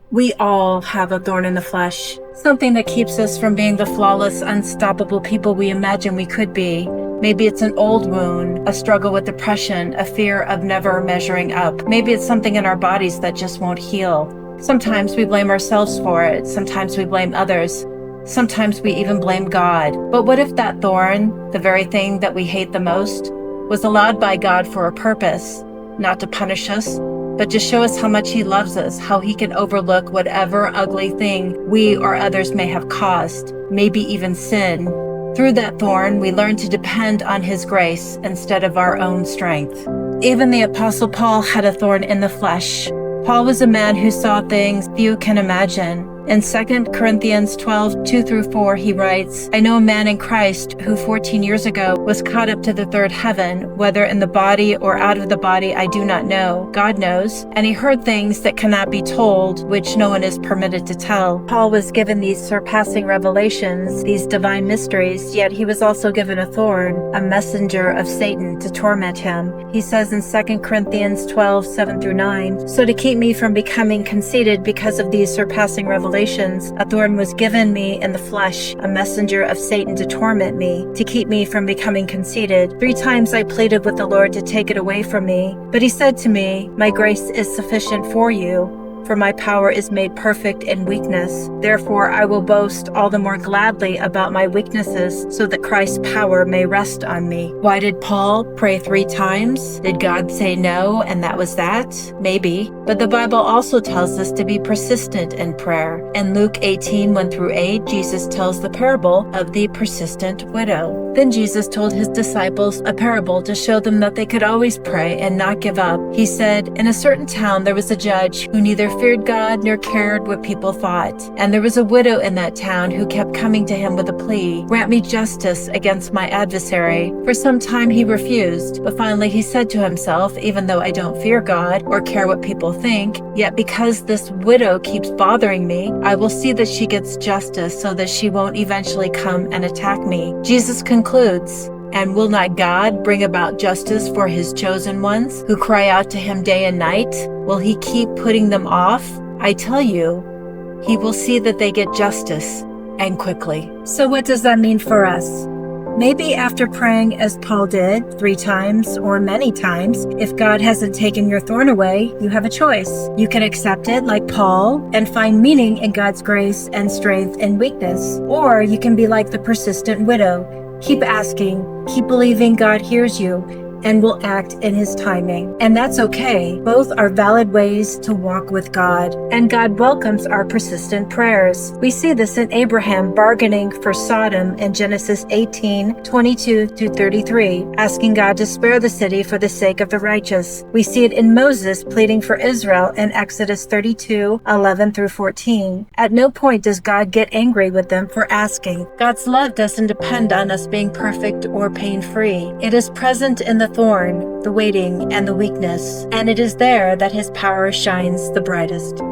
We all have a thorn in the flesh, something that keeps us from being the flawless, unstoppable people we imagine we could be. Maybe it's an old wound, a struggle with depression, a fear of never measuring up. Maybe it's something in our bodies that just won't heal. Sometimes we blame ourselves for it. Sometimes we blame others. Sometimes we even blame God. But what if that thorn, the very thing that we hate the most, was allowed by God for a purpose, not to punish us, but to show us how much He loves us, how He can overlook whatever ugly thing we or others may have caused, maybe even sin. Through that thorn, we learn to depend on His grace instead of our own strength. Even the Apostle Paul had a thorn in the flesh. Paul was a man who saw things few can imagine. In 2 Corinthians 12, 2-4, he writes, I know a man in Christ who 14 years ago was caught up to the third heaven, whether in the body or out of the body I do not know. God knows. And he heard things that cannot be told, which no one is permitted to tell. Paul was given these surpassing revelations, these divine mysteries, yet he was also given a thorn, a messenger of Satan to torment him. He says in 2 Corinthians 12, 7-9, so to keep me from becoming conceited because of these surpassing revelations, a thorn was given me in the flesh, a messenger of Satan to torment me, to keep me from becoming conceited. 3 times I pleaded with the Lord to take it away from me. But he said to me, my grace is sufficient for you, for my power is made perfect in weakness. Therefore I will boast all the more gladly about my weaknesses, so that Christ's power may rest on me. Why did Paul pray 3 times? Did God say no, and that was that? Maybe. But the Bible also tells us to be persistent in prayer. In Luke 18, 1-8, Jesus tells the parable of the persistent widow. Then Jesus told his disciples a parable to show them that they could always pray and not give up. He said, in a certain town there was a judge who neither feared God nor cared what people thought. And there was a widow in that town who kept coming to him with a plea, grant me justice against my adversary. For some time he refused, but finally he said to himself, even though I don't fear God or care what people think, yet because this widow keeps bothering me, I will see that she gets justice so that she won't eventually come and attack me. Jesus concludes, and will not God bring about justice for his chosen ones who cry out to him day and night? Will he keep putting them off? I tell you, he will see that they get justice, and quickly. So what does that mean for us? Maybe after praying as Paul did 3 times or many times, if God hasn't taken your thorn away, you have a choice. You can accept it like Paul and find meaning in God's grace and strength and weakness. Or you can be like the persistent widow. Keep asking, keep believing God hears you and will act in his timing. And that's okay. Both are valid ways to walk with God. And God welcomes our persistent prayers. We see this in Abraham bargaining for Sodom in Genesis 18, 22-33, asking God to spare the city for the sake of the righteous. We see it in Moses pleading for Israel in Exodus 32, 11-14. At no point does God get angry with them for asking. God's love doesn't depend on us being perfect or pain-free. It is present in the thorn, the waiting, and the weakness, and it is there that his power shines the brightest.